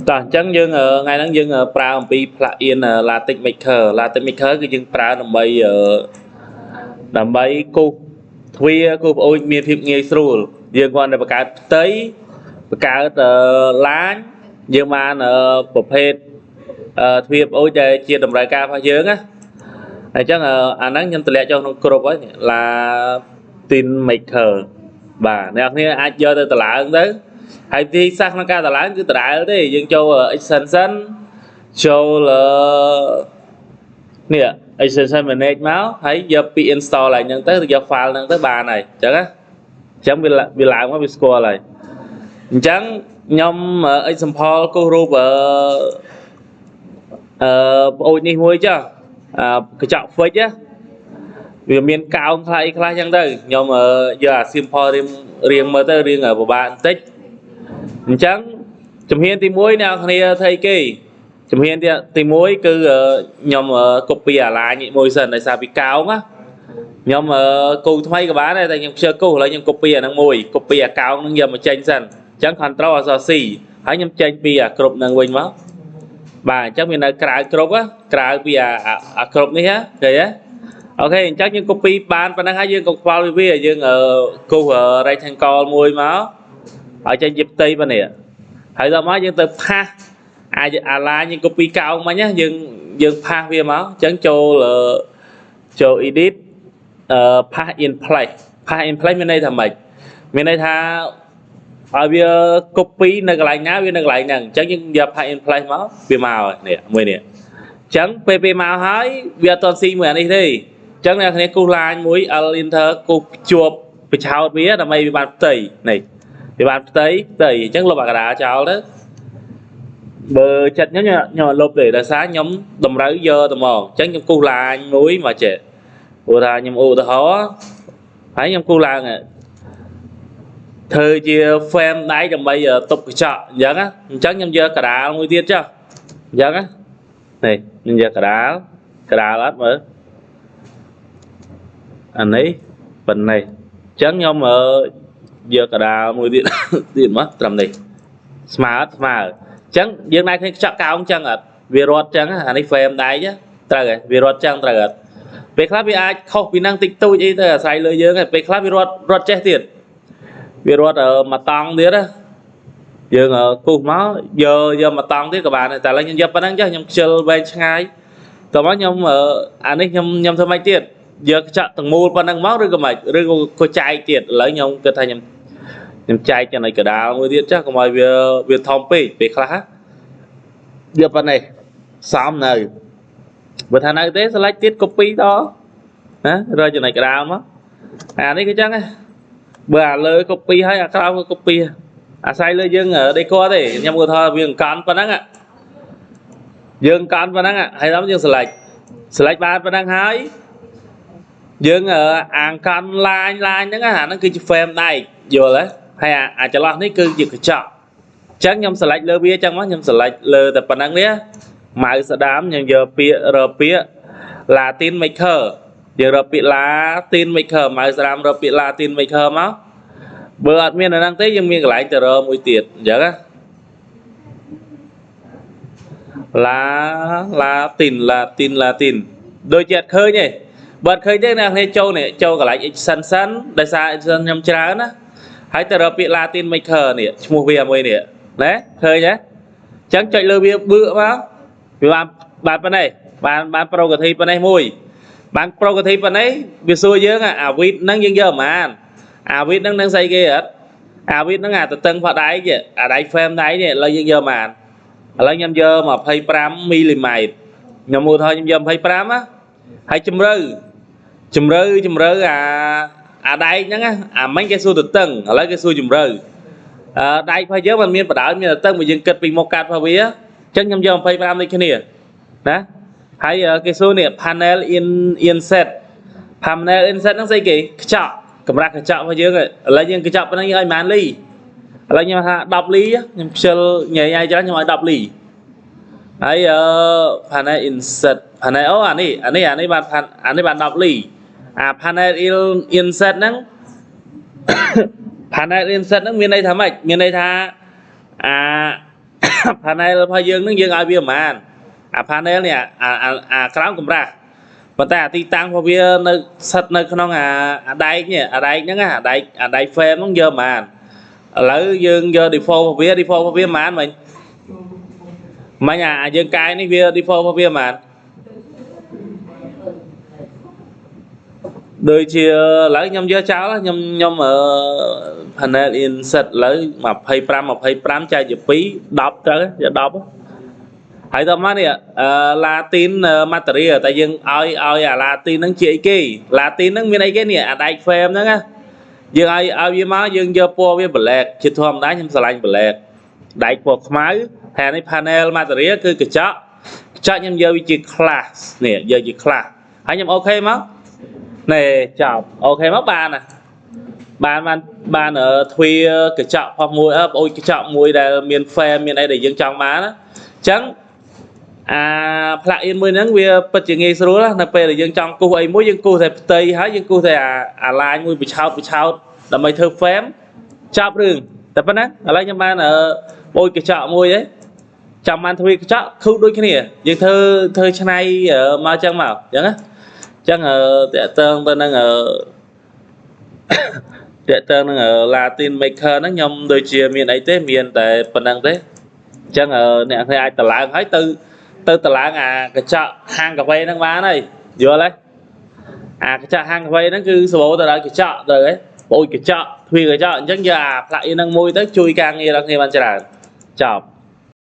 តោះអញ្ចឹងយើងថ្ងៃហ្នឹងយើងប្រើអំពី plugin Latex Maker Latex Maker គឺយើងប្រើដើម្បីគូសទ្វារគូសប្អូនមានភាពងាយស្រួលយើងគ្រាន់តែបង្កើតផ្ទៃបង្កើតឡាញយើងបានប្រភេទទ្វារប្អូនដែលជាតម្រូវការរបស់យើងណាអញ្ចឹងអាហ្នឹងខ្ញុំតម្លាក់ចូលក្នុងគ្រប់ហើយLatex Maker បាទអ្នកនរអាចយកទៅតម្លើងទៅហើយទីសាស្ត្រក្នុងការតម្លើងគឺដដែលទេយើងចូល extension ចូលនេះ extension manage មកហើយយកពី install ហើយហ្នឹងទៅយក file ហ្នឹងទៅបានហើយអញ្ចឹងណាអញ្ចឹងវាឡើងមកវាស្គាល់ហើយអញ្ចឹងខ្ញុំ example គូសរូបប្អូននេះមួយចុះកញ្ចក់ fix ណាវាមានកោងខ្លះអីខ្លះអញ្ចឹងទៅខ្ញុំយកអា simple រៀងមើលទៅរៀងពិបាកបន្តិចអញ្ចឹងជំហានទី1អ្នកគ្នាធ្វើអីគេជំហានទី1គឺខ្ញុំ copy អាឡាញមួយសិនដោយសារពីកោងណាខ្ញុំគូថ្មីក៏បានដែរតែខ្ញុំខ្ជិលគូឥឡូវខ្ញុំ copy អាហ្នឹងមួយ copy អាកោងហ្នឹងយកមកចេញសិនអញ្ចឹង control អក្សរ C ហើយខ្ញុំចេញពីអាគ្រប់ហ្នឹងវិញមកបាទអញ្ចឹងវានៅក្រៅគ្រប់ក្រៅពីអាគ្រប់នេះឃើញទេអូខេអញ្ចឹងយើង copy បានប៉ុណ្ណឹងហើយយើងក៏ខ្វល់វាយើងគូស rectangle មួយមកឲ្យចេញជាផ្ទៃប៉ុណ្នេះហើយដល់មកយើងទៅផាសអាឡាញយើង copy កោងមិញណាយើងផាសវាមកអញ្ចឹងចូល edit ផាស in place ផាស in place មានន័យថាម៉េចមានន័យថាឲ្យវា copy នៅកន្លែងណាវានៅកន្លែងហ្នឹងអញ្ចឹងយើងយកផាស in place មកវាមកនេះមួយនេះអញ្ចឹងពេលមកហើយវាអត់តស៊ីមួយអានេះទេអញ្ចឹងអ្នកគ្នាគូសឡាញមួយ Alt Enter គូសភ្ជាប់បញ្ឆោតវាដើម្បីវាបានផ្ទៃនេះវាបានផ្ទៃអញ្ចឹងលុបអាកណ្ដាលចោលទៅបើចិត្តខ្ញុំលុបទេដោយសារខ្ញុំតម្រូវយកតែមកអញ្ចឹងខ្ញុំគូសឡាញមួយមកចេះព្រោះថាខ្ញុំឧទាហរណ៍ហើយខ្ញុំគូសឡើងធ្វើជា frame ដៃដើម្បីទប់កញ្ចក់អញ្ចឹងខ្ញុំយកកណ្ដាលមួយទៀតចុះអញ្ចឹងនេះខ្ញុំយកកណ្ដាលអត់មើលអានេះប៉ុណ្ណេះអញ្ចឹងខ្ញុំយកកណ្ដាលមួយទៀតមកត្រឹមនេះស្មើអញ្ចឹងយើងណែឃើញកញ្ចក់កោងអញ្ចឹងអត់វារត់អញ្ចឹងអានេះ frame ដៃត្រូវហើយវារត់អញ្ចឹងត្រូវអត់ពេលខ្លះវាអាចខុសពីហ្នឹងតិចតួចអីទៅអាស្រ័យលើយើងហើយពេលខ្លះវារត់ចេះទៀតវារត់មកតង់ទៀតណាយើងគូសមកយកមកតង់ទៀតក៏បានតែឥឡូវខ្ញុំយកប៉ុណ្ណឹងចុះខ្ញុំខ្ជិលវែងឆ្ងាយតោះមកខ្ញុំអានេះខ្ញុំធ្វើម៉េចទៀតយកកញ្ចក់ទាំងមូលប៉ុណ្ណឹងមកឬក៏ម៉េចឬក៏ចែកទៀតឥឡូវខ្ញុំគិតថាខ្ញុំចែកចំណុចកណ្ដាលមួយទៀតចាស់កុំឲ្យវាធំពេកពេលខ្លះយកប៉ុណ្ណេះសំនៅបើថានៅទេ select ទៀត copy តណារកចំណុចកណ្ដាលមកអានេះគឺចឹងបើអាលើ copy ហើយអាក្រោមក៏ copy អាស្រ័យលើយើងដេកទេខ្ញុំឧទាហរណ៍វាអង្កន់ប៉ុណ្ណឹងយើងអង្កន់ប៉ុណ្ណឹងហើយដល់យើង select បានប៉ុណ្ណឹងហើយយើងអង្កន់ឡាញហ្នឹងអាហ្នឹងគឺជា frame ដៃយល់ទេហើយអាចន្លោះនេះគឺជាកញ្ចក់អញ្ចឹងខ្ញុំ select លើវាអញ្ចឹងមកខ្ញុំ select លើតែប៉ុណ្ណឹងនេះម៉ៅស្ដាមខ្ញុំយកពាក្យរកពាក្យ Latin Maker យើងរកពាក្យ Latin Maker ម៉ៅស្ដាមរកពាក្យ Latin Maker មកបើអត់មានអាហ្នឹងទេយើងមានកន្លែងទៅរកមួយទៀតអញ្ចឹងណា Latin ដូចជាអត់ឃើញទេបើអត់ឃើញទេអ្នកគ្នាចូលកន្លែង extension ដោយសារ extension ខ្ញុំច្រើនណាហើយទៅរកពាក្យ Latin Maker នេះឈ្មោះវាមួយនេះណាឃើញទេអញ្ចឹងចុចលើវាបឿមកវាបានប៉ុណ្ណេះបាន progressive ប៉ុណ្ណេះមួយបាន progressive ប៉ុណ្ណេះវាសួរយើងអា width ហ្នឹងយើងយកប្រហែលអា width ហ្នឹងនឹងស្អីគេអត់អា width ហ្នឹងអាទទឹងផដៃអាដៃ frame ដៃនេះឥឡូវយើងយកប្រហែលឥឡូវខ្ញុំយក25មីលីម៉ែត្រខ្ញុំមើលថាខ្ញុំយក25ណាហើយជម្រៅអាដៃហ្នឹងអាមិញគេសួរទទឹងឥឡូវគេសួរជម្រៅដៃរបស់យើងមិនមានបដើមមានទទឹងបើយើងគិតពីមុខកាត់របស់វាអញ្ចឹងខ្ញុំយក25ដូចគ្នាណាហើយគេសួរនេះ panel inset ហ្នឹងស្អីគេខ្ចក់កម្រាស់កញ្ចក់របស់យើងឥឡូវយើងកញ្ចក់ប៉ុណ្ណឹងយើងឲ្យប៉ុន្មានលីឥឡូវខ្ញុំថា10លីខ្ញុំខ្ជិលញ៉ៃច្រើនខ្ញុំឲ្យ10លីហើយpanel inset panel អានេះបាន10លីអា panel inset ហ្នឹង panel inset ហ្នឹងមានន័យថាម៉េចមានន័យថា panel របស់យើងនឹងយើងឲ្យវាប្រហែលអា panel នេះអាក្រោមកម្រាស់ប៉ុន្តែអាទីតាំងរបស់វានៅស្ថិតនៅក្នុងអាដែកនេះអាដែកហ្នឹងអាដែក frame ហ្នឹងយកប្រហែលឥឡូវយើងយក default របស់វា default របស់វាប្រហែលមិញយើងកាយនេះវា default របស់វាប្រហែលដូចជាឥឡូវខ្ញុំយកចោលខ្ញុំpanel insert ឥឡូវ25ចែកជា2 10ទៅយក10ហើយតមកនេះLatin material តែយើងឲ្យអា Latin ហ្នឹងជាអីគេ Latin ហ្នឹងមានអីគេនេះអាដែក frame ហ្នឹងណាយើងឲ្យវាមកយើងយកពណ៌វា black ជាធម្មតាខ្ញុំស្រឡាញ់ black ដែកពណ៌ខ្មៅហើយនេះ panel material គឺកញ្ចក់ខ្ញុំយកវាជា class នេះយកជា class ហើយខ្ញុំអូខេមកនេះចប់អូខេមកបានណាបានទ្វារកញ្ចក់ផុសមួយប្អូនកញ្ចក់មួយដែលមាន frame មានអីដែលយើងចង់បានណាអញ្ចឹងplugin មួយហ្នឹងវាពិតជាងាយស្រួលណានៅពេលដែលយើងចង់គូសអីមួយយើងគូសតែផ្ទៃហើយយើងគូសតែអា line មួយបញ្ឆោតដើម្បីធ្វើ frame ចប់រឿងតែប៉ុណ្ណាឥឡូវខ្ញុំបានប្អូនកញ្ចក់មួយឯងចាំបានទ្វារកញ្ចក់គូសដូចគ្នាយើងធ្វើឆ្នៃមកអញ្ចឹងណាអញ្ចឹងតើតើទៅនឹងLatin Maker ហ្នឹងខ្ញុំដូចជាមានអីទេមានតែប៉ុណ្្នឹងទេអញ្ចឹងអ្នកគ្នាអាចតម្លើងហើយទៅតម្លើងអាកញ្ចក់ហាងកាហ្វេហ្នឹងបានហើយយល់ទេអាកញ្ចក់ហាងកាហ្វេហ្នឹងគឺសម្បូរទៅដោយកញ្ចក់ទៅហ៎ប្អូនកញ្ចក់ទ្វារកញ្ចក់អញ្ចឹងយកអា plugin ហ្នឹងមួយទៅជួយការងារដល់គ្នាបានច្រើនចប់